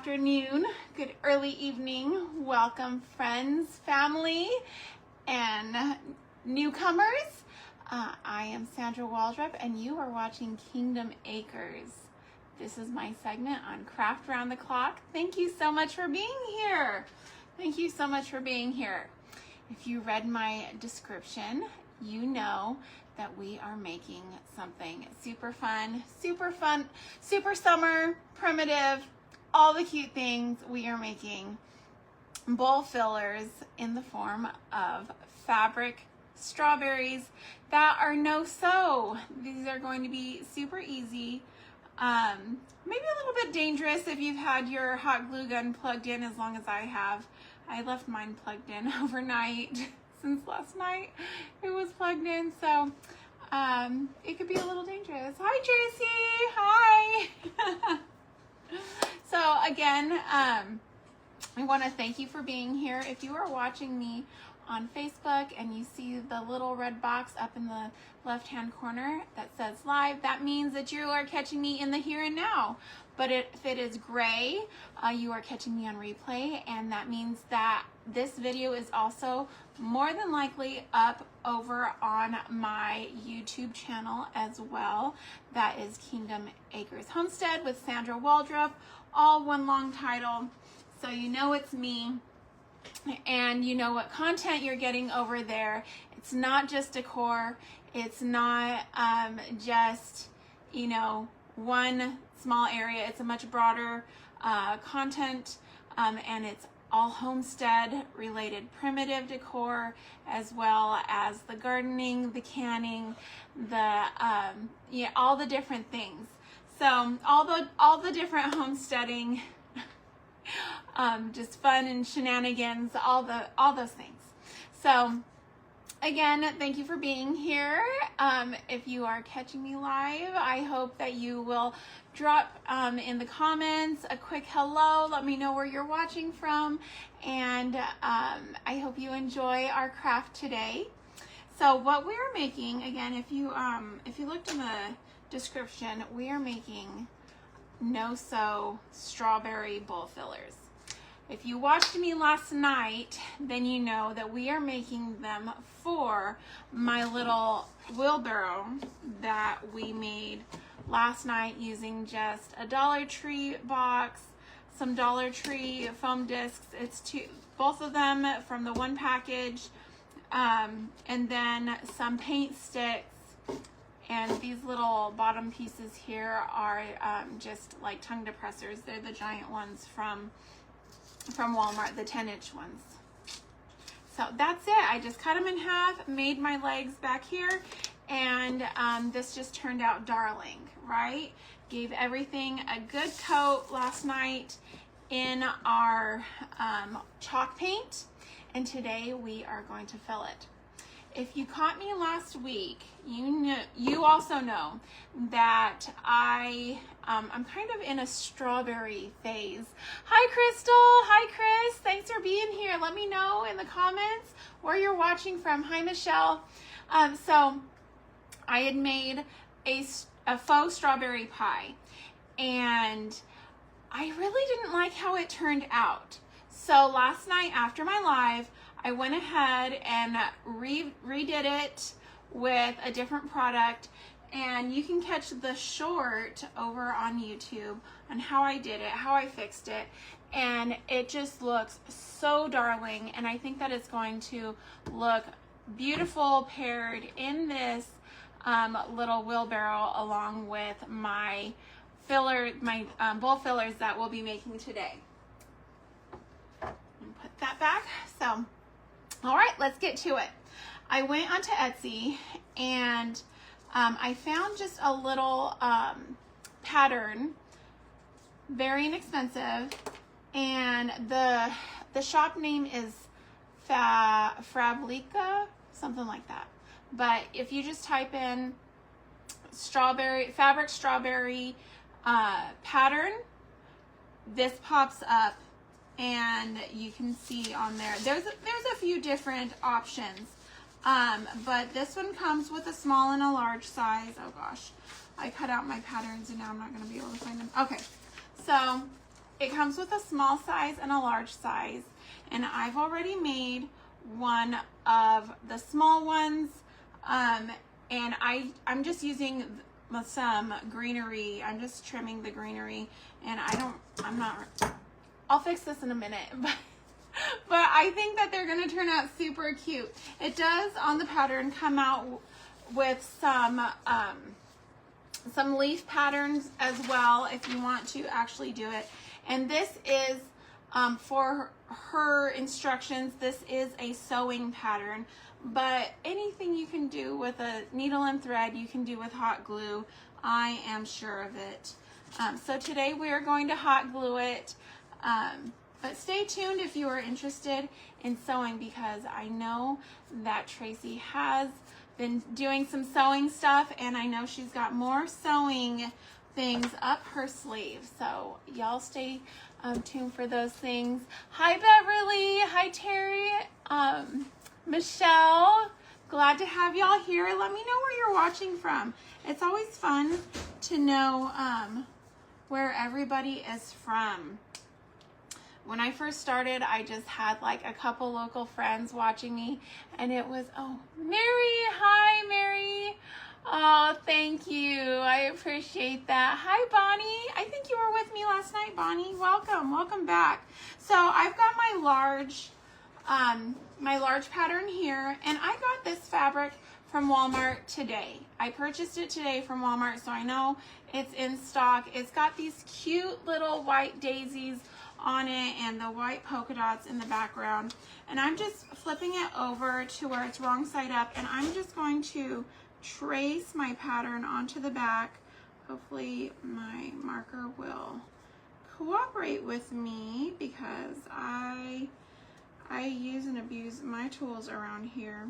afternoon, good early evening. Welcome friends, family, and newcomers. I am Sandra Waldrop and you are watching Kingdom Acres. This is my segment on Craft Around the Clock. Thank you so much for being here. Thank you so much for being here. If you read my description, you know that we are making something super fun, super summer, primitive, all the cute things. We are making bowl fillers in the form of fabric strawberries that are no-sew. These are going to be super easy, maybe a little bit dangerous if you've had your hot glue gun plugged in, as long as I have. I left mine plugged in overnight. Since last night it was plugged in, so it could be a little dangerous. Hi Tracy, hi. So again, I want to thank you for being here. If you are watching me on Facebook and you see the little red box up in the left hand corner that says live, that means that you are catching me in the here and now. But if it is gray, you are catching me on replay, and that means that this video is also more than likely up over on my YouTube channel as well. That is Kingdom Acres Homestead with Sandra Waldrop, all one long title. So you know it's me, and you know what content you're getting over there. It's not just decor. It's not just, you know, one small area. It's a much broader content, and it's all homestead related primitive decor, as well as the gardening, the canning, the yeah, all the different things. So all the different homesteading, just fun and shenanigans, all those things. So again, thank you for being here. If you are catching me live, I hope that you will drop in the comments a quick hello. Let me know where you're watching from, and I hope you enjoy our craft today. So what we're making, again, if you looked in the description, we are making no-sew strawberry bowl fillers. If you watched me last night, then you know that we are making them for my little wheelbarrow that we made last night using just a Dollar Tree box, some Dollar Tree foam discs. It's both of them from the one package, and then some paint sticks. And these little bottom pieces here are just like tongue depressors. They're the giant ones from Walmart, the 10-inch ones. So that's it. I just cut them in half, made my legs back here, and this just turned out darling, right? Gave everything a good coat last night in our chalk paint, and today we are going to fill it. If you caught me last week, you also know that I'm kind of in a strawberry phase. Hi Crystal, hi Chris, thanks for being here. Let me know in the comments where you're watching from. Hi Michelle. So I had made a faux strawberry pie, and I really didn't like how it turned out. So last night after my live, I went ahead and redid it with a different product, and you can catch the short over on YouTube on how I did it, how I fixed it, and it just looks so darling, and I think that it's going to look beautiful paired in this little wheelbarrow along with my bowl fillers that we'll be making today. Put that back. So all right, let's get to it. I went onto Etsy, and I found just a little pattern, very inexpensive, and the shop name is Frablica, something like that. But if you just type in fabric strawberry pattern, this pops up. And you can see on there, there's a few different options, but this one comes with a small and a large size. Oh gosh, I cut out my patterns and now I'm not going to be able to find them. Okay, so it comes with a small size and a large size, and I've already made one of the small ones, and I'm just using some greenery. I'm just trimming the greenery, and I'll fix this in a minute, but I think that they're going to turn out super cute. It does on the pattern come out with some leaf patterns as well if you want to actually do it. And this is for her instructions. This is a sewing pattern, but anything you can do with a needle and thread, you can do with hot glue. I am sure of it. So today we are going to hot glue it. But stay tuned if you are interested in sewing, because I know that Tracy has been doing some sewing stuff, and I know she's got more sewing things up her sleeve. So y'all stay tuned for those things. Hi Beverly, hi Terry, Michelle, glad to have y'all here. Let me know where you're watching from. It's always fun to know where everybody is from. When I first started, I just had like a couple local friends watching me, and it was, oh, Mary, hi Mary. Oh, thank you. I appreciate that. Hi Bonnie. I think you were with me last night, Bonnie. Welcome back. So I've got my large pattern here, and I got this fabric from Walmart today. I purchased it today from Walmart, so I know it's in stock. It's got these cute little white daisies on it and the white polka dots in the background, and I'm just flipping it over to where it's wrong side up, and I'm just going to trace my pattern onto the back. Hopefully my marker will cooperate with me, because I use and abuse my tools around here.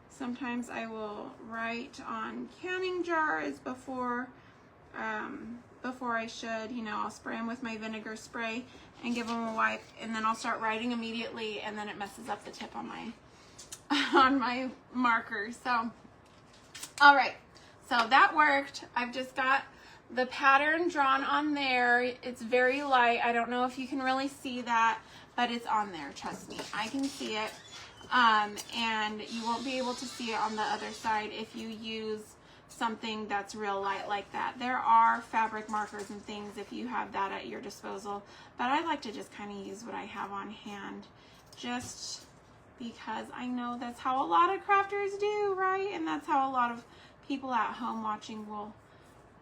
Sometimes I will write on canning jars before I should, you know. I'll spray them with my vinegar spray and give them a wipe, and then I'll start writing immediately, and then it messes up the tip on my marker. So, all right, so that worked. I've just got the pattern drawn on there. It's very light. I don't know if you can really see that, but it's on there. Trust me, I can see it. And you won't be able to see it on the other side if you use something that's real light like that. There are fabric markers and things if you have that at your disposal, but I like to just kind of use what I have on hand, just because I know that's how a lot of crafters do, right? And that's how a lot of people at home watching will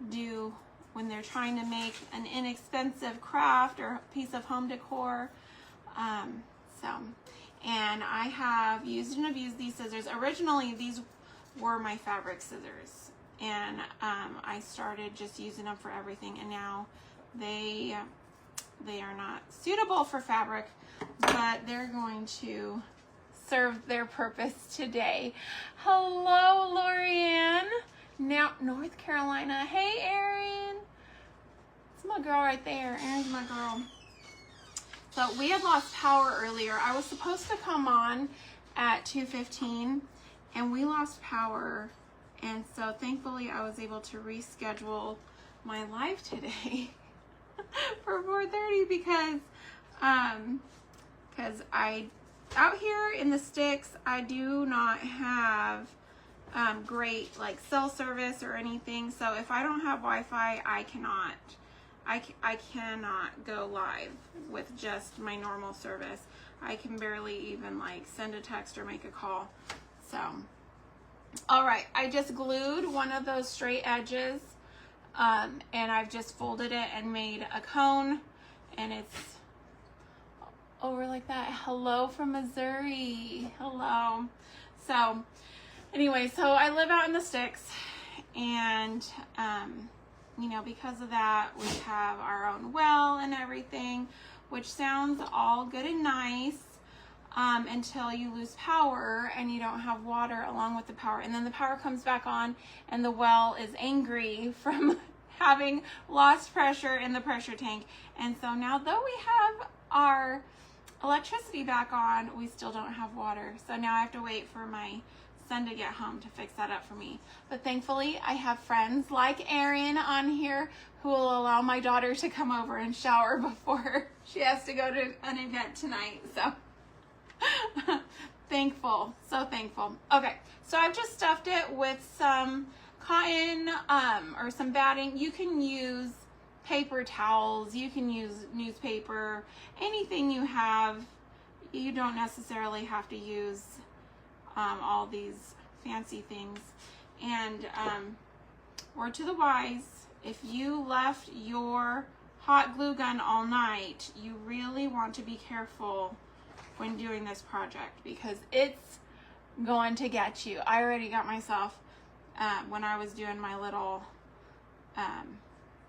do when they're trying to make an inexpensive craft or piece of home decor. And I have used and abused these scissors. Originally, these were my fabric scissors, and I started just using them for everything, and now they are not suitable for fabric, but they're going to serve their purpose today. Hello, Lorianne. Now, North Carolina. Hey, Erin. It's my girl right there. Erin's my girl. So we had lost power earlier. I was supposed to come on at 2:15, and we lost power, and so thankfully I was able to reschedule my live today for 4:30, because I out here in the sticks, I do not have great like cell service or anything. So if I don't have Wi-Fi, I cannot go live with just my normal service. I can barely even like send a text or make a call. So, all right, I just glued one of those straight edges, and I've just folded it and made a cone, and it's over like that. Hello from Missouri. Hello. So anyway, so I live out in the sticks, and you know, because of that, we have our own well and everything, which sounds all good and nice until you lose power and you don't have water along with the power. And then the power comes back on and the well is angry from having lost pressure in the pressure tank. And so now, though we have our electricity back on, we still don't have water. So now I have to wait for my son to get home to fix that up for me. But thankfully, I have friends like Erin on here who will allow my daughter to come over and shower before she has to go to an event tonight. So thankful, so thankful. Okay, so I've just stuffed it with some cotton or some batting. You can use paper towels, you can use newspaper, anything you have. You don't necessarily have to use all these fancy things. And word to the wise, if you left your hot glue gun all night, you really want to be careful when doing this project because it's going to get you. I already got myself when I was doing my little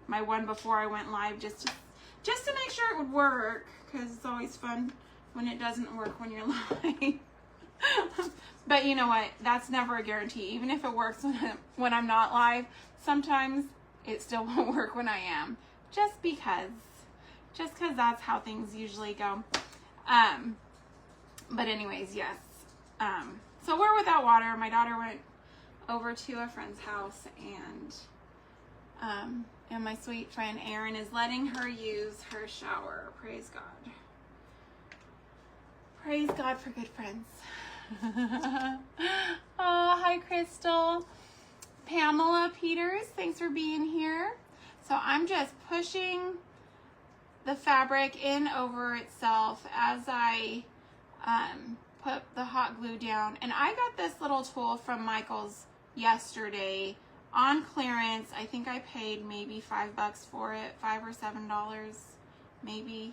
my one before I went live just to make sure it would work, because it's always fun when it doesn't work when you're live. But you know what, that's never a guarantee. Even if it works when I'm not live, sometimes it still won't work when I am, just because that's how things usually go. But anyways, yes, so we're without water. My daughter went over to a friend's house, and my sweet friend Erin is letting her use her shower. Praise God. Praise God for good friends. Oh, hi Crystal. Pamela Peters, thanks for being here. So I'm just pushing the fabric in over itself as I put the hot glue down. And I got this little tool from Michael's yesterday on clearance. I think I paid maybe $5 for it, $5 or $7 maybe.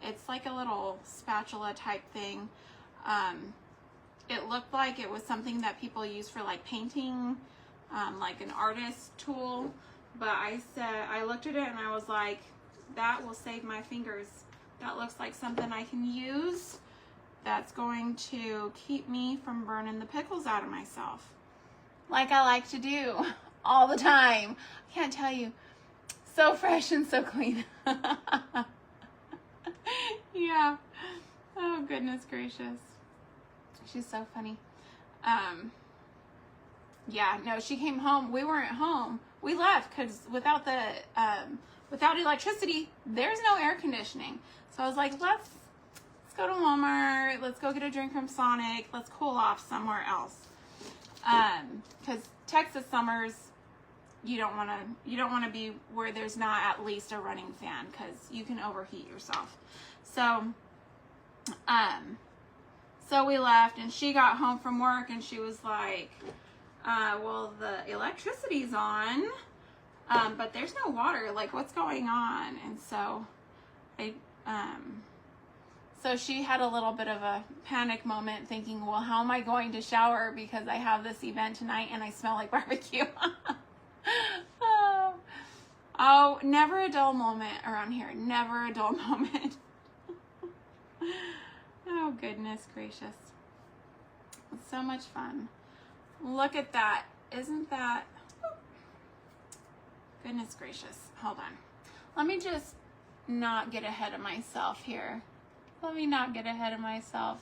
It's like a little spatula type thing. It looked like it was something that people use for like painting, like an artist tool. But I looked at it and I was like, that will save my fingers. That looks like something I can use that's going to keep me from burning the pickles out of myself, like I like to do all the time. I can't tell you, so fresh and so clean. Yeah. Oh, goodness gracious. She's so funny. Yeah, no, she came home. We weren't home. We left because without electricity, there's no air conditioning. So I was like, let's go to Walmart. Let's go get a drink from Sonic. Let's cool off somewhere else. Because Texas summers, you don't want to be where there's not at least a running fan, because you can overheat yourself. So we left, and she got home from work, and she was like, well, the electricity's on, but there's no water. Like, what's going on? And so so she had a little bit of a panic moment, thinking, well, how am I going to shower because I have this event tonight and I smell like barbecue? Oh, never a dull moment around here. Never a dull moment. Oh, goodness gracious. It's so much fun. Look at that. Isn't that... Goodness gracious. Hold on. Let me just not get ahead of myself here. Let me not get ahead of myself.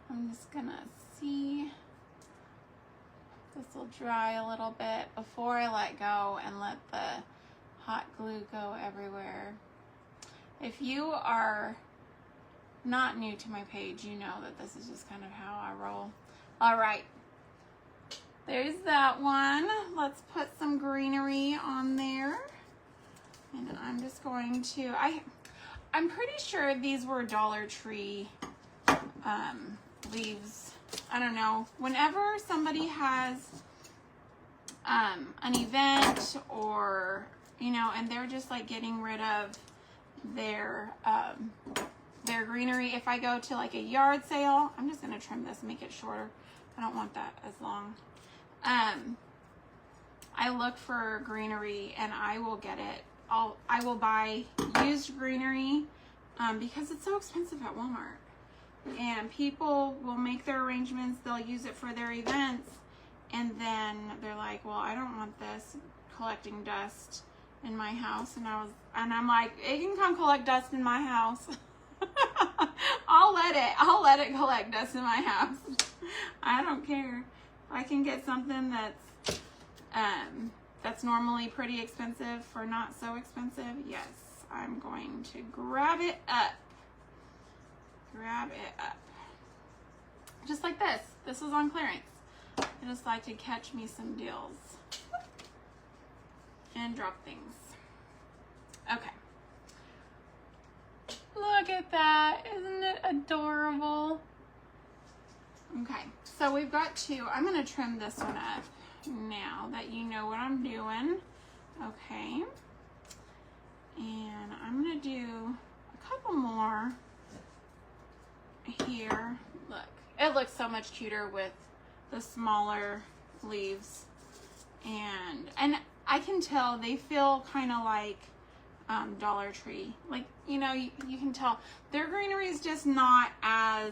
I'm just gonna see. This will dry a little bit before I let go and let the hot glue go everywhere. If you are not new to my page, you know that this is just kind of how I roll. All right, there's that one. Let's put some greenery on there. And I'm just going to, I'm pretty sure these were Dollar Tree leaves. I don't know. Whenever somebody has an event, or, you know, and they're just like getting rid of their greenery. If I go to like a yard sale, I'm just going to trim this and make it shorter. I don't want that as long. I look for greenery and I will get it. I will buy used greenery because it's so expensive at Walmart. And people will make their arrangements, they'll use it for their events, and then they're like, well, I don't want this collecting dust in my house. And I'm like, it can come collect dust in my house. I'll let it collect dust in my house. I don't care. If I can get something that's normally pretty expensive for not so expensive, yes, I'm going to grab it up. Grab it up. Just like this. This was on clearance. I just like to catch me some deals and drop things. Okay. Look at that. Isn't it adorable? Okay, so we've got two. I'm going to trim this one up now that you know what I'm doing. Okay. And I'm going to do a couple more here. Look, it looks so much cuter with the smaller leaves. And I can tell they feel kind of like Dollar Tree. Like, you know, you can tell their greenery is just not as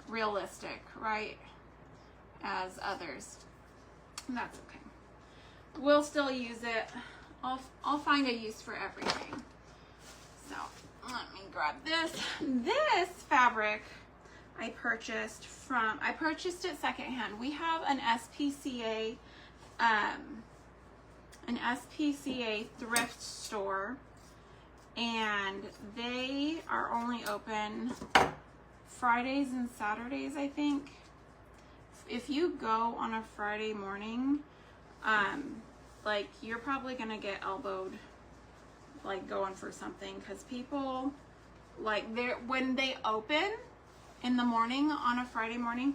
realistic, right, as others. That's okay. We'll still use it. I'll find a use for everything. So let me grab this. This fabric I purchased it secondhand. We have an SPCA thrift store, and they are only open Fridays and Saturdays, I think. If you go on a Friday morning, like, you're probably gonna get elbowed, like, going for something, because people, like, when they open in the morning on a Friday morning,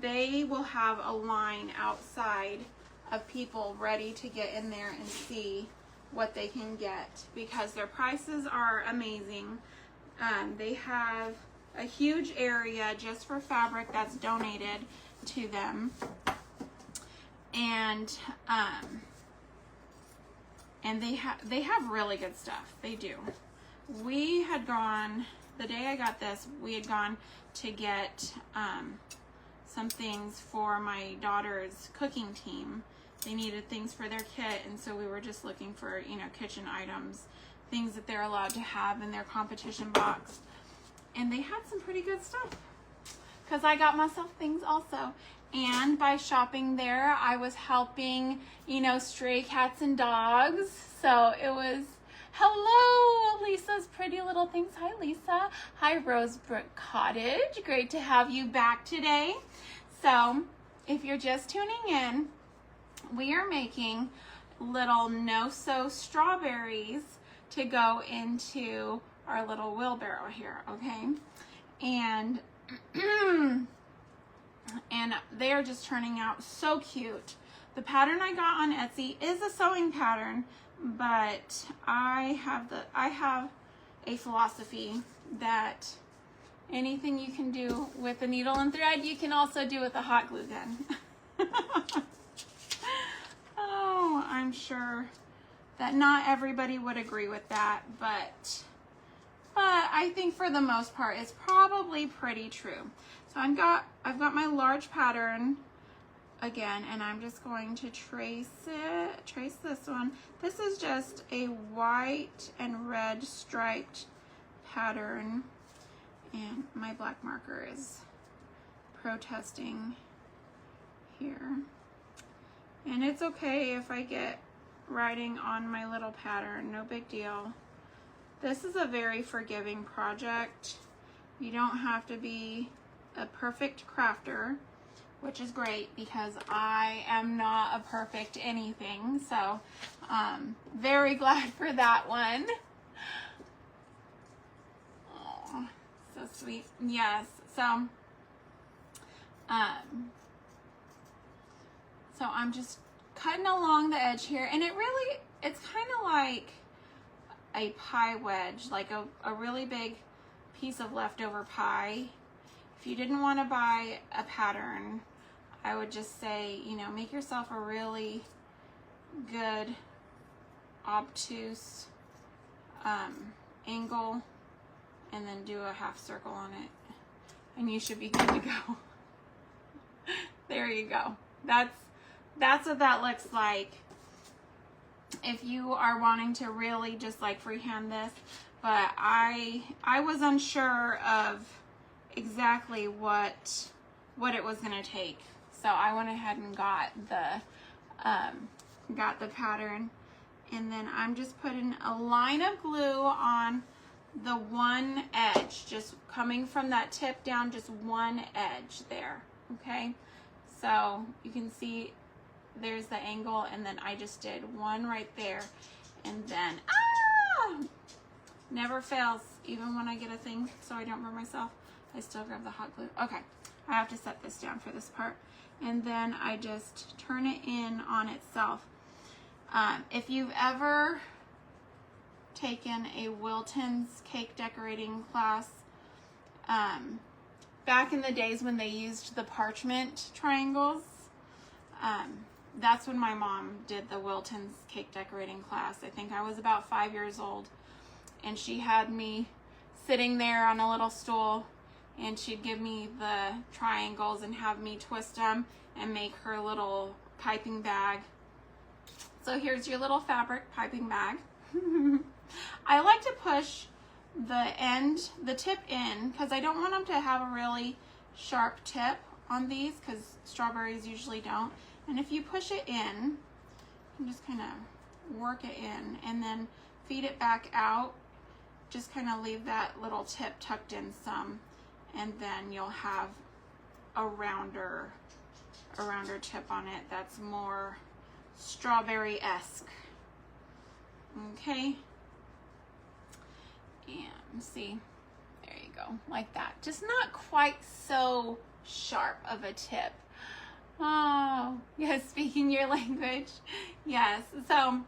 they will have a line outside of people ready to get in there and see what they can get, because their prices are amazing. They have a huge area just for fabric that's donated to them, and they have really good stuff. They do. We had gone, the day I got this, we had gone to get some things for my daughter's cooking team. They needed things for their kit, and so we were just looking for, you know, kitchen items, things that they're allowed to have in their competition box. And they had some pretty good stuff, because I got myself things also. And by shopping there, I was helping, you know, stray cats and dogs. So it was, hello, Lisa's Pretty Little Things. Hi, Lisa. Hi, Rosebrook Cottage. Great to have you back today. So if you're just tuning in, we are making little no-sew strawberries to go into our little wheelbarrow here, okay? And and they are just turning out so cute. The pattern I got on Etsy is a sewing pattern, but I have a philosophy that anything you can do with a needle and thread, you can also do with a hot glue gun. Oh, I'm sure that not everybody would agree with that, but I think for the most part, it's probably pretty true. So I've got my large pattern again, and I'm just going to trace this one. This is just a white and red striped pattern, and my black marker is protesting here. And it's okay if I get writing on my little pattern, no big deal. This is a very forgiving project. You don't have to be a perfect crafter, which is great because I am not a perfect anything. So very glad for that one. Oh, so sweet. Yes. So I'm just cutting along the edge here, and it's kind of like a pie wedge, like a really big piece of leftover pie. If you didn't want to buy a pattern, I would just say, you know, make yourself a really good obtuse angle, and then do a half circle on it, and you should be good to go. There you go. That's what that looks like if you are wanting to really just like freehand this. But I was unsure of exactly what what it was gonna take. So I went ahead and got the pattern, and then I'm just putting a line of glue on the one edge, just coming from that tip down, just one edge there, okay? So you can see there's the angle, and then I just did one right there, and then, never fails, even when I get a thing so I don't burn myself, I still grab the hot glue. Okay, I have to set this down for this part, and then I just turn it in on itself. If you've ever taken a Wilton's cake decorating class, back in the days when they used the parchment triangles, that's when my mom did the Wilton's cake decorating class. I think I was about 5 years old, and she had me sitting there on a little stool, and she'd give me the triangles and have me twist them and make her little piping bag. So here's your little fabric piping bag. I like to push the tip in, because I don't want them to have a really sharp tip on these, because strawberries usually don't. And if you push it in, you just kind of work it in and then feed it back out. Just kind of leave that little tip tucked in some, and then you'll have a rounder tip on it that's more strawberry-esque. Okay, and see, there you go, like that. Just not quite so sharp of a tip. Oh, yes, speaking your language. Yes, so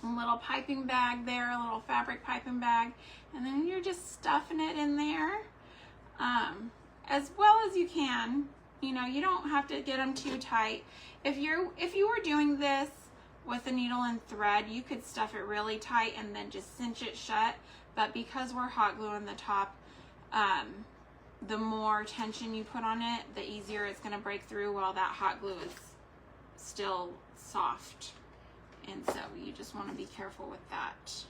a little piping bag there, a little fabric piping bag, and then you're just stuffing it in there as well as you can. You know, you don't have to get them too tight. If you were doing this with a needle and thread, you could stuff it really tight and then just cinch it shut. But because we're hot gluing the top, the more tension you put on it, the easier it's going to break through while that hot glue is still soft. And so you just want to be careful with that.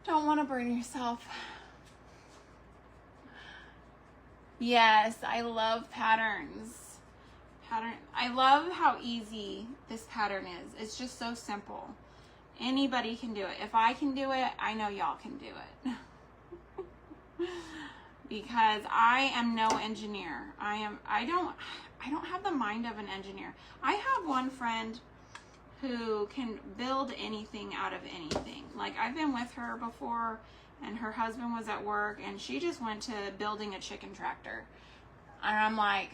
Don't want to burn yourself. Yes, I love patterns. I love how easy this pattern is. It's just so simple. Anybody can do it. If I can do it, I know y'all can do it. Because I am no engineer. I don't have the mind of an engineer. I have one friend who can build anything out of anything. Like, I've been with her before, and her husband was at work, and she just went to building a chicken tractor. And I'm like,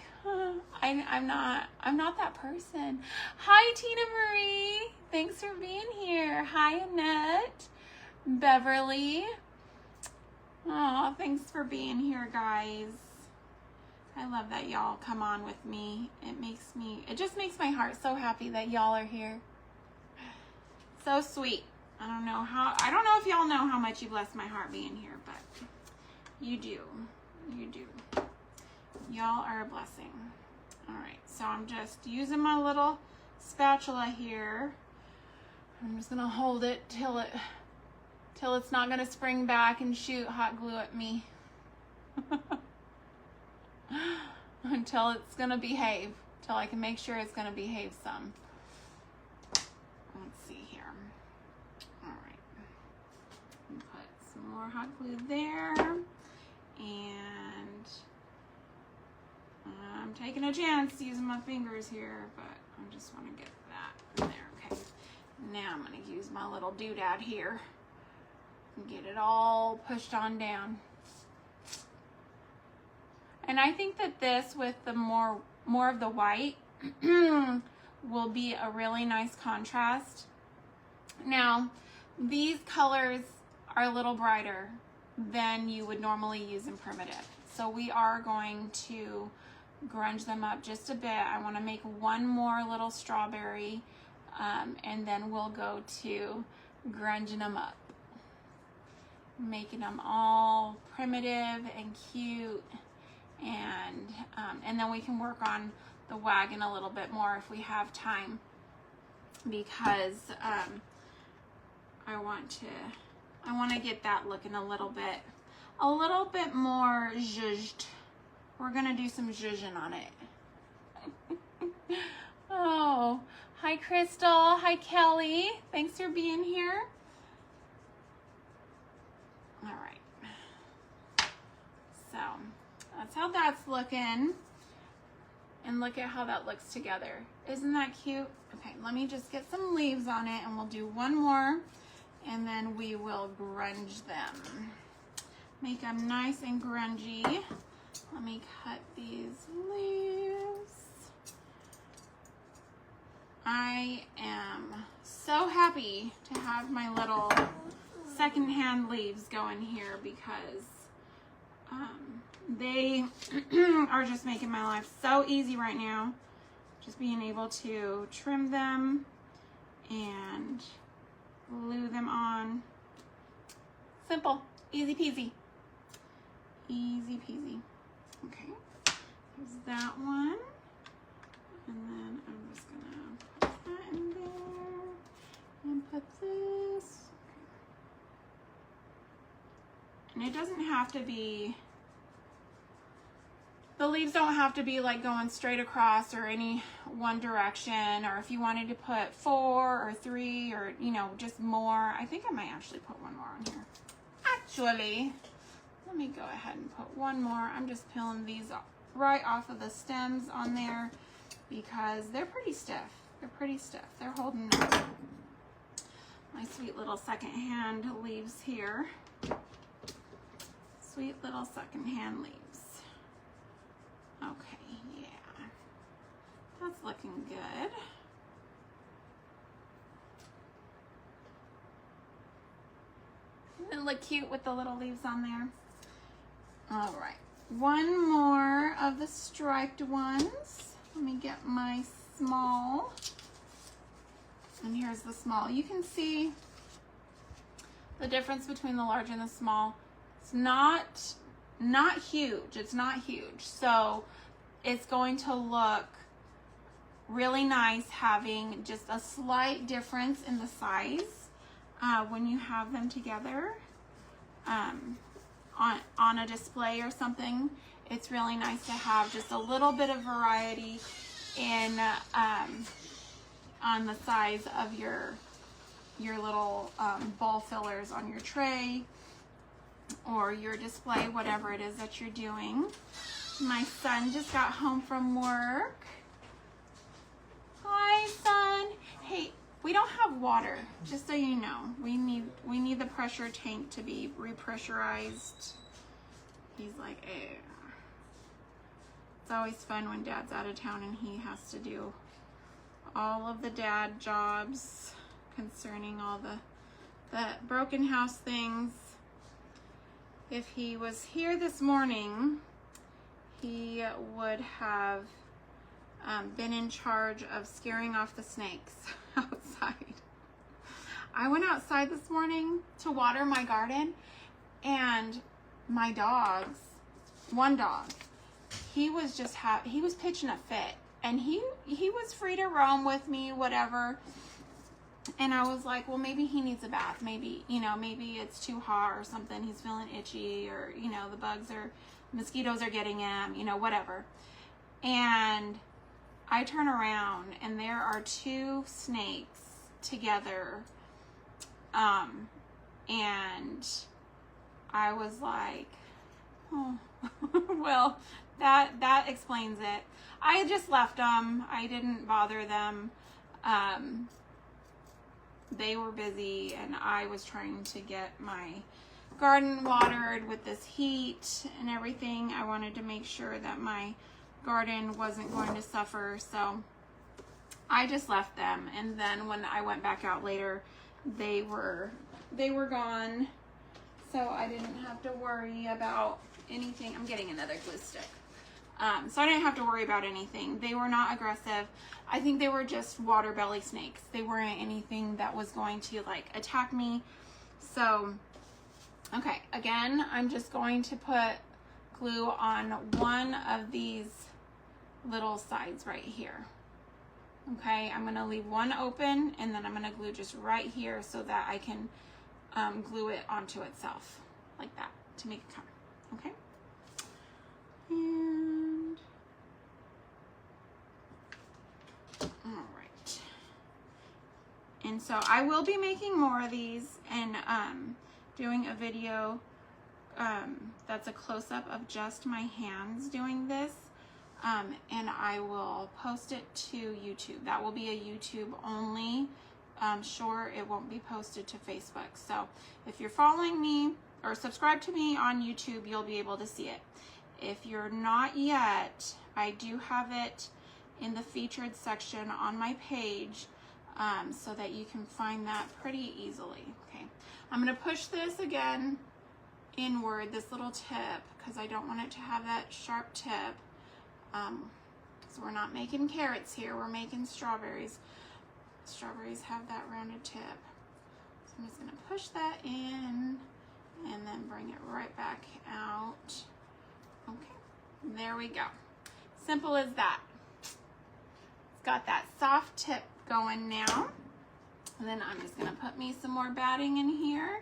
I'm not that person. Hi, Tina Marie. Thanks for being here. Hi, Annette. Beverly. Oh, thanks for being here, guys. I love that y'all come on with me. It just makes my heart so happy that y'all are here. So sweet. I don't know if y'all know how much you bless my heart being here, but you do. You do. Y'all are a blessing. All right, so I'm just using my little spatula here. I'm just gonna hold it till it's not gonna spring back and shoot hot glue at me. Until it's gonna behave, till I can make sure it's gonna behave some. Let's see here. All right, put some more hot glue there, and I'm taking a chance using my fingers here, but I just want to get that in there. Okay, now I'm going to use my little doodad here and get it all pushed on down. And I think that this, with the more of the white, will be a really nice contrast. Now, these colors are a little brighter than you would normally use in primitive. So we are going to grunge them up just a bit. I want to make one more little strawberry, and then we'll go to grunging them up, making them all primitive and cute, and then we can work on the wagon a little bit more if we have time, because I want to get that looking a little bit more zhuzhed, we're gonna do some zhuzhin on it. Oh, hi Crystal, hi Kelly. Thanks for being here. All right, so that's how that's looking. And look at how that looks together. Isn't that cute? Okay, let me just get some leaves on it and we'll do one more and then we will grunge them. Make them nice and grungy. Let me cut these leaves. I am so happy to have my little secondhand leaves going here because they are just making my life so easy right now. Just being able to trim them and glue them on. Simple, easy peasy. Easy peasy. Okay, here's that one. And then I'm just gonna put that in there and put this. And it doesn't have to be, the leaves don't have to be like going straight across or any one direction, or if you wanted to put 4 or 3 or, you know, just more. I think I might actually put one more on here. Actually, let me go ahead and put one more. I'm just peeling these right off of the stems on there because they're pretty stiff. They're pretty stiff. They're holding up. My sweet little secondhand leaves here. Sweet little secondhand leaves. Okay, yeah, that's looking good. Doesn't it look cute with the little leaves on there? All right, one more of the striped ones. Let me get my small. And here's the small. You can see the difference between the large and the small. It's not huge. It's not huge. So it's going to look really nice having just a slight difference in the size when you have them together on a display or something. It's really nice to have just a little bit of variety in on the size of your little bowl fillers on your tray or your display, whatever it is that you're doing. My son just got home from work. Hi, son. Hey, we don't have water, just so you know. We need the pressure tank to be repressurized. He's like, eh. It's always fun when Dad's out of town and he has to do all of the dad jobs concerning all the broken house things. If he was here this morning, he would have been in charge of scaring off the snakes outside. I went outside this morning to water my garden, and my dogs, one dog, he was pitching a fit, and he was free to roam with me, whatever. And I was like, well, maybe he needs a bath. Maybe, you know, maybe it's too hot or something. He's feeling itchy, or, you know, mosquitoes are getting him, you know, whatever. And I turn around and there are 2 snakes together. And I was like, oh, well, that explains it. I just left them. I didn't bother them. They were busy and I was trying to get my garden watered with this heat and everything. I wanted to make sure that my garden wasn't going to suffer, so I just left them. And then when I went back out later, they were gone, so I didn't have to worry about anything. I'm getting another glue stick. So I didn't have to worry about anything. They were not aggressive. I think they were just water belly snakes. They weren't anything that was going to like attack me. So, okay, again, I'm just going to put glue on one of these little sides right here. Okay, I'm gonna leave one open and then I'm gonna glue just right here so that I can glue it onto itself like that to make it come. Okay. And all right. And so I will be making more of these and doing a video that's a close-up of just my hands doing this. And I will post it to YouTube. That will be a YouTube only. Sure, it won't be posted to Facebook. So if you're following me or subscribe to me on YouTube, you'll be able to see it. If you're not yet, I do have it in the featured section on my page, so that you can find that pretty easily. Okay, I'm gonna push this again inward, this little tip, because I don't want it to have that sharp tip. So we're not making carrots here, we're making strawberries. Strawberries have that rounded tip. So I'm just gonna push that in and then bring it right back out. Okay, there we go. Simple as that. It's got that soft tip going now. And then I'm just gonna put me some more batting in here.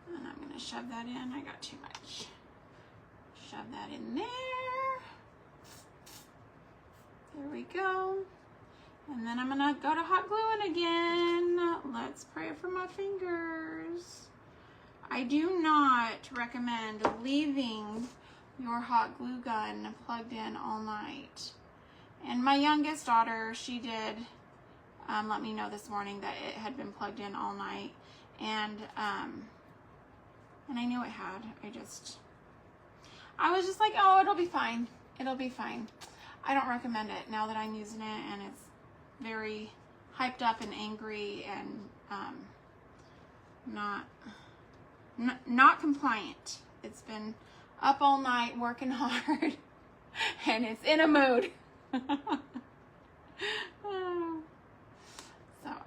And I'm gonna shove that in. I got too much. Shove that in there. There we go. And then I'm gonna go to hot gluing again. Let's pray for my fingers. I do not recommend leaving your hot glue gun plugged in all night. And my youngest daughter, she did let me know this morning that it had been plugged in all night. And I knew it had. I was just like, oh, it'll be fine. It'll be fine. I don't recommend it now that I'm using it and it's very hyped up and angry and not compliant. It's been up all night working hard and it's in a mood. So,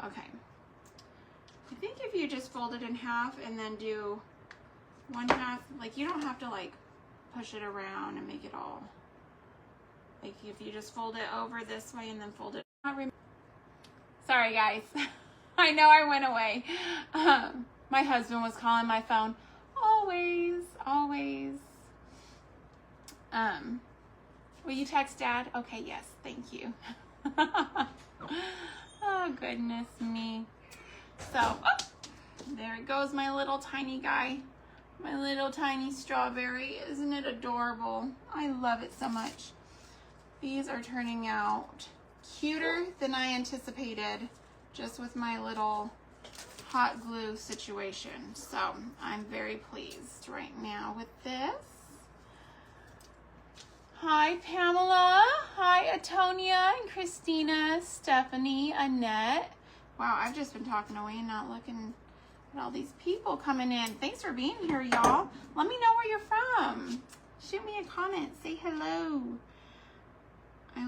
okay. I think if you just fold it in half and then do one half, like you don't have to like push it around and make it all, like if you just fold it over this way and then fold it. Sorry guys, I know I went away. My husband was calling my phone. Always. Will you text Dad? Okay, yes, thank you. Oh, goodness me. So, oh, there it goes, my little tiny guy. My little tiny strawberry. Isn't it adorable? I love it so much. These are turning out cuter than I anticipated just with my little hot glue situation. So I'm very pleased right now with this. Hi Pamela, hi Atonia and Christina, Stephanie, Annette. Wow, I've just been talking away and not looking at all these people coming in. Thanks for being here, y'all. Let me know where you're from. Shoot me a comment, say hello. I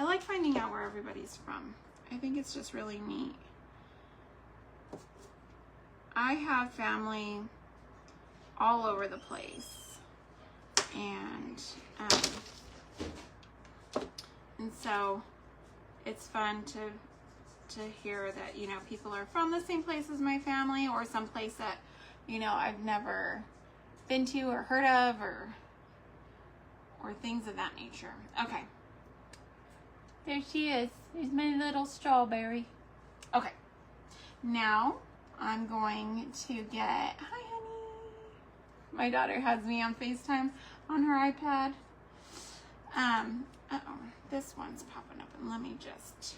like finding out where everybody's from. I think it's just really neat. I have family all over the place. And so it's fun to hear that, you know, people are from the same place as my family or some place that, you know, I've never been to or heard of or things of that nature. Okay. There she is. There's my little strawberry. Okay. Now I'm going to get, hi honey. My daughter has me on FaceTime on her iPad. This one's popping up and let me just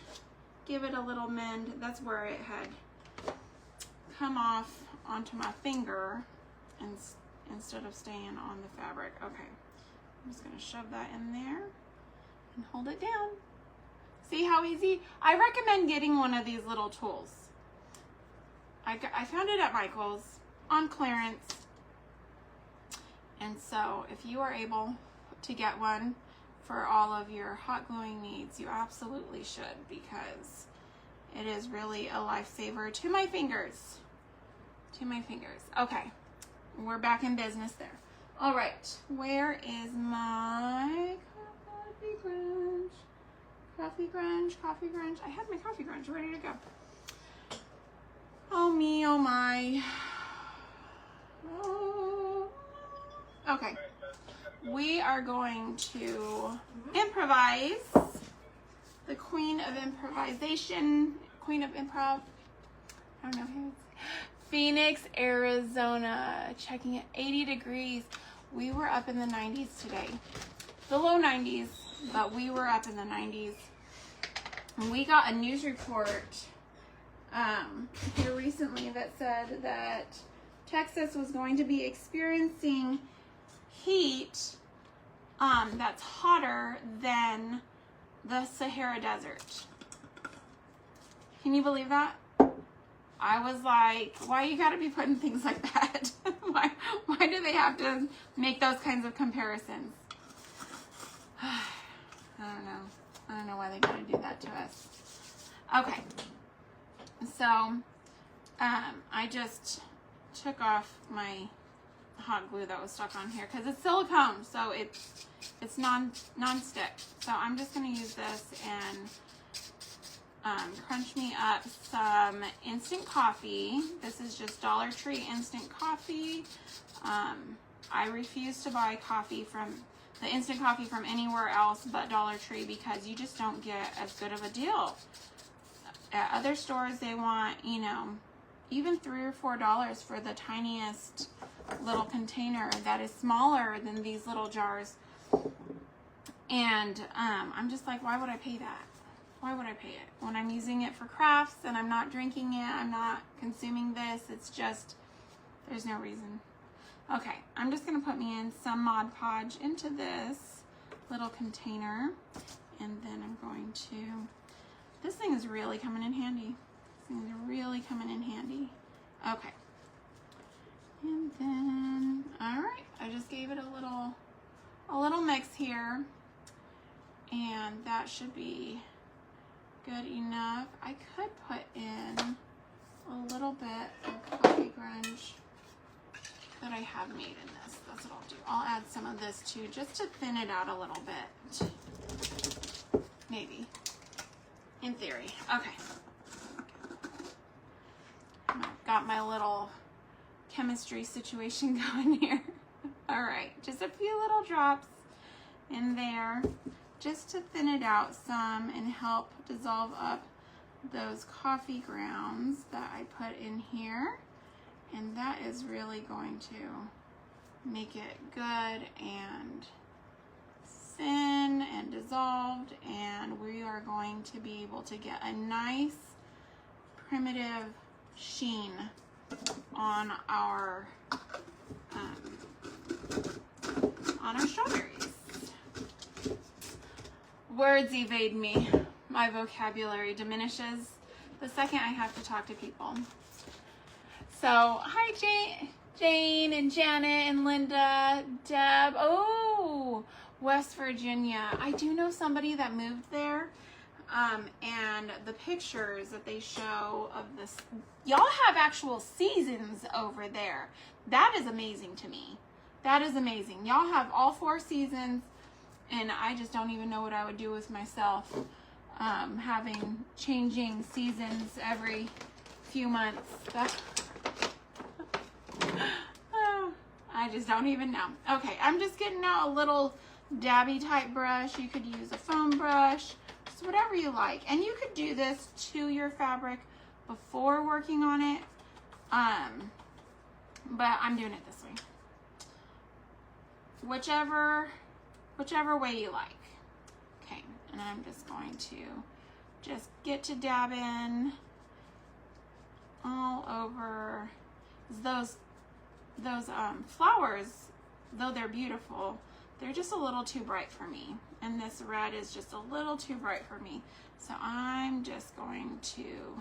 give it a little mend. That's where it had come off onto my finger and instead of staying on the fabric. Okay, I'm just gonna shove that in there and hold it down. See how easy? I recommend getting one of these little tools. I found it at Michael's on clearance. And so if you are able to get one for all of your hot gluing needs, you absolutely should, because it is really a lifesaver to my fingers. Okay, we're back in business there. All right, where is my coffee crunch? Coffee crunch. I had my coffee crunch ready to go. Oh me, oh my. Oh. Okay, we are going to improvise. The queen of improvisation, queen of improv, I don't know who. Phoenix, Arizona, checking at 80 degrees. We were up in the 90s today. The low 90s, but we were up in the 90s. And we got a news report here recently that said that Texas was going to be experiencing heat that's hotter than the Sahara Desert. Can you believe that? I was like, why you gotta be putting things like that? why do they have to make those kinds of comparisons? I don't know. I don't know why they gotta do that to us. Okay. So, I just took off my hot glue that was stuck on here because it's silicone, so it's non-stick. So I'm just going to use this and crunch me up some instant coffee. This is just Dollar Tree instant coffee. I refuse to buy the instant coffee from anywhere else but Dollar Tree because you just don't get as good of a deal. At other stores, they want, you know, even $3 or $4 for the tiniest little container that is smaller than these little jars. And I'm just like, why would I pay that? Why would I pay it? When I'm using it for crafts and I'm not drinking it, I'm not consuming this, it's just, there's no reason. Okay, I'm just going to put me in some Mod Podge into this little container. And then I'm going to, this thing is really coming in handy. This thing is really coming in handy. Okay. And then, all right, I just gave it a little mix here. And that should be good enough. I could put in a little bit of coffee grunge that I have made in this. That's what I'll do. I'll add some of this too, just to thin it out a little bit. Maybe. In theory. Okay. I've got my little chemistry situation going here. All right, just a few little drops in there just to thin it out some and help dissolve up those coffee grounds that I put in here. And that is really going to make it good and thin and dissolved, and we are going to be able to get a nice primitive sheen on our strawberries. Words evade me. My vocabulary diminishes the second I have to talk to people. So, hi Jane and Janet and Linda, Deb. Oh, West Virginia. I do know somebody that moved there. And the pictures that they show of this, y'all have actual seasons over there. That is amazing to me. That is amazing. Y'all have all 4 seasons, and I just don't even know what I would do with myself, having changing seasons every few months. I just don't even know. Okay, I'm just getting out a little dabby type brush. You could use a foam brush, just whatever you like. And you could do this to your fabric before working on it. But I'm doing it this way. Whichever way you like. Okay, and I'm just going to just get to dabbing all over. Those flowers, though they're beautiful, they're just a little too bright for me. And this red is just a little too bright for me. So I'm just going to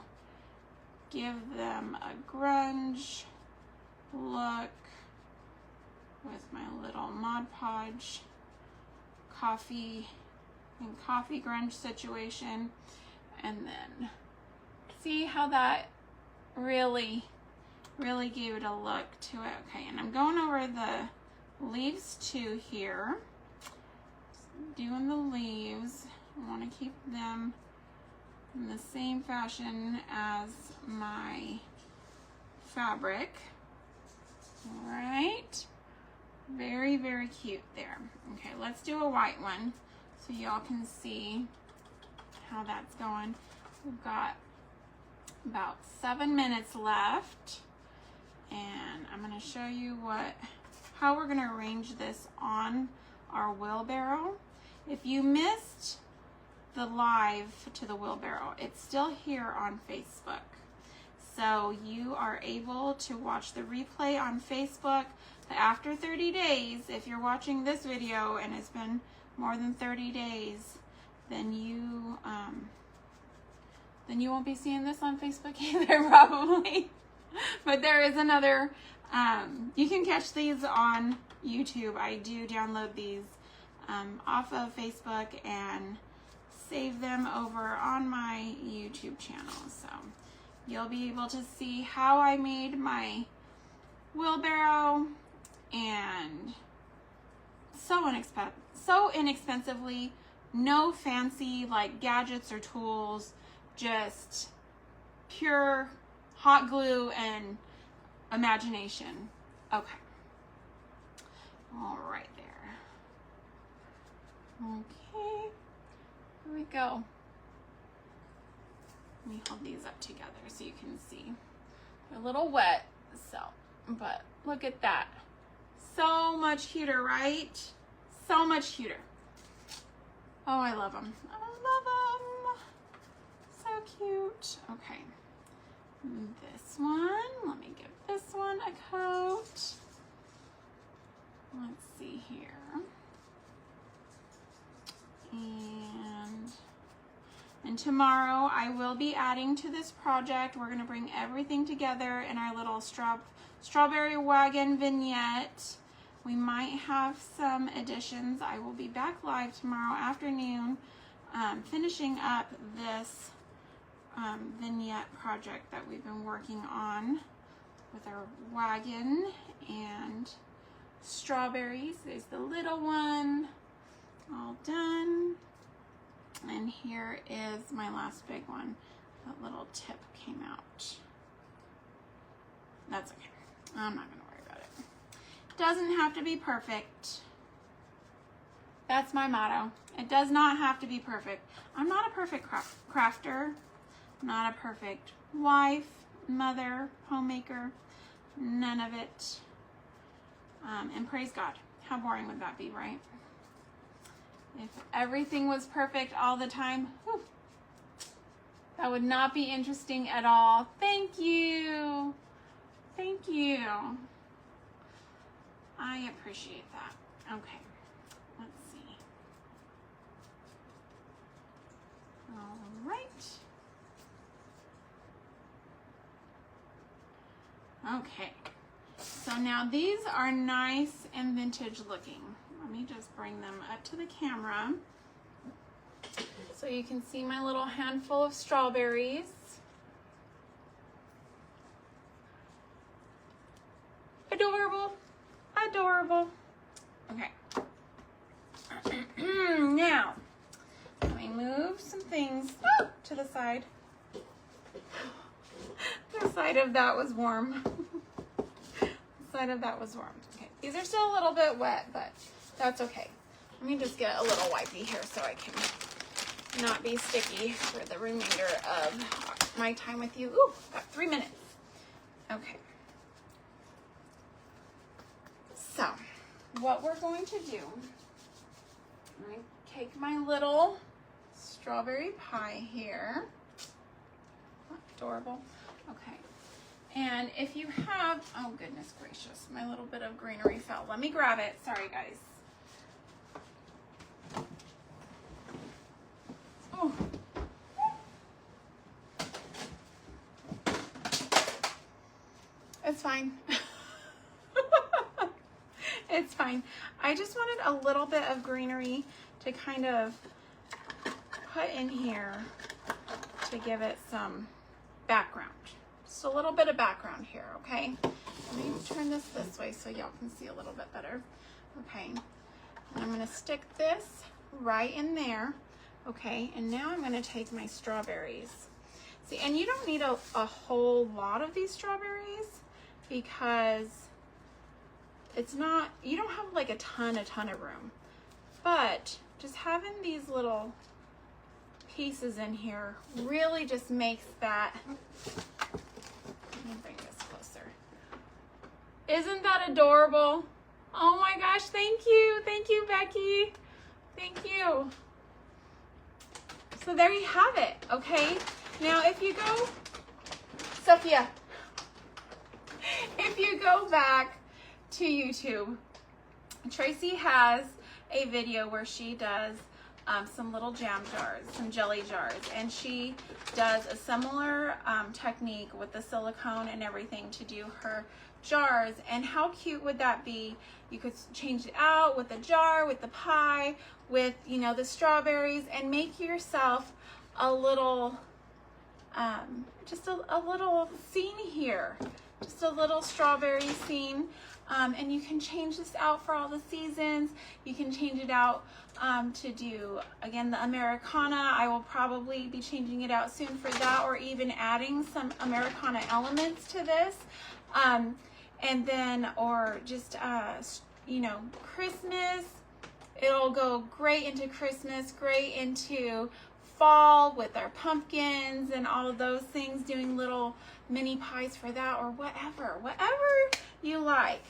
give them a grunge look with my little Mod Podge coffee grunge situation. And then see how that really gave it a look to it. Okay, and I'm going over the leaves too here. Just doing the leaves. I want to keep them in the same fashion as my fabric. All right. Very, very cute there. Okay, let's do a white one so y'all can see how that's going. We've got about 7 minutes left, and I'm going to show you how we're going to arrange this on our wheelbarrow. If you missed the live to the wheelbarrow, it's still here on Facebook. So you are able to watch the replay on Facebook. But after 30 days, if you're watching this video and it's been more than 30 days, then you won't be seeing this on Facebook either, probably. But there is another, you can catch these on YouTube. I do download these off of Facebook and save them over on my YouTube channel. So you'll be able to see how I made my wheelbarrow, and so inexpensively, no fancy like gadgets or tools, just pure hot glue and imagination. Okay. All right there. Okay. Here we go. Let me hold these up together so you can see. They're a little wet, but look at that. So much cuter, right? So much cuter. Oh, I love them. I love them. So cute. Okay. This one, let me give this one a coat. Let's see here. And tomorrow I will be adding to this project. We're gonna bring everything together in our little strawberry wagon vignette. We might have some additions. I will be back live tomorrow afternoon, finishing up this vignette project that we've been working on with our wagon and strawberries. There's the little one, all done. And here is my last big one. That little tip came out. That's okay. I'm not gonna worry about it. Doesn't have to be perfect. That's my motto. It does not have to be perfect. I'm not a perfect crafter. I'm not a perfect wife, mother, homemaker. None of it. And praise God. How boring would that be, right? If everything was perfect all the time, whew, that would not be interesting at all. Thank you. Thank you. I appreciate that. Okay, let's see. All right. Okay, so now these are nice and vintage looking. Let me just bring them up to the camera so you can see my little handful of strawberries. Adorable, adorable. Okay. Now, let me move some things to the side. The side of that was warm. The side of that was warm. Okay, these are still a little bit wet, but that's okay. Let me just get a little wipey here so I can not be sticky for the remainder of my time with you. Ooh, got 3 minutes. Okay. So, what we're going to do, I'm going to take my little strawberry pie here. Adorable. Okay. And if you have, oh goodness gracious, my little bit of greenery fell. Let me grab it. Sorry, guys. Oh. It's fine. It's fine. I just wanted a little bit of greenery to kind of put in here to give it some background. Just a little bit of background here, okay? Let me turn this way so y'all can see a little bit better. Okay, and I'm gonna stick this right in there, okay? And now I'm gonna take my strawberries. See, and you don't need a whole lot of these strawberries because it's not, you don't have like a ton of room, but just having these little pieces in here really just makes that, let me bring this closer. Isn't that adorable? Oh my gosh, thank you, Becky. Thank you. So there you have it, okay? Now if you go, Sophia, if you go back to YouTube, Tracy has a video where she does some little jam jars, some jelly jars, and she does a similar technique with the silicone and everything to do her jars. And how cute would that be? You could change it out with the jar, with the pie, with, you know, the strawberries, and make yourself a little just a little scene here, just a little strawberry scene. And you can change this out for all the seasons. You can change it out to do, again, the Americana. I will probably be changing it out soon for that, or even adding some Americana elements to this. And then, or just, you know, Christmas. It'll go great into Christmas, great into fall with our pumpkins and all of those things, doing little mini pies for that, or whatever you like.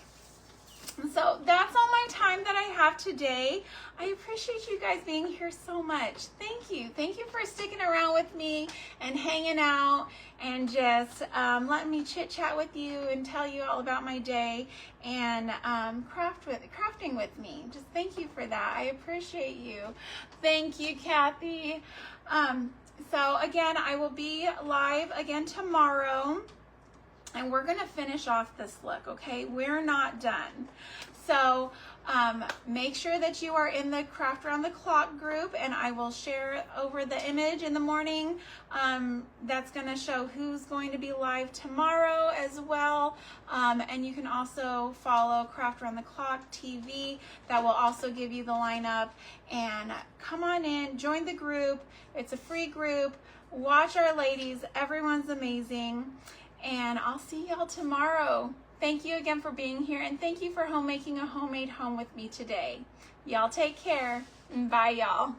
So that's all my time that I have today. I appreciate you guys being here so much. Thank you. Thank you for sticking around with me and hanging out and just letting me chit chat with you and tell you all about my day and crafting with me. Just thank you for that. I appreciate you. Thank you, Kathy. So again, I will be live again tomorrow. And we're gonna finish off this look, okay? We're not done. So make sure that you are in the Craft Around the Clock group, and I will share over the image in the morning. That's gonna show who's going to be live tomorrow as well. And you can also follow Craft Around the Clock TV. That will also give you the lineup. And come on in, join the group. It's a free group. Watch our ladies, everyone's amazing. And I'll see y'all tomorrow. Thank you again for being here, and thank you for homemaking a homemade home with me today. Y'all take care. Bye, y'all.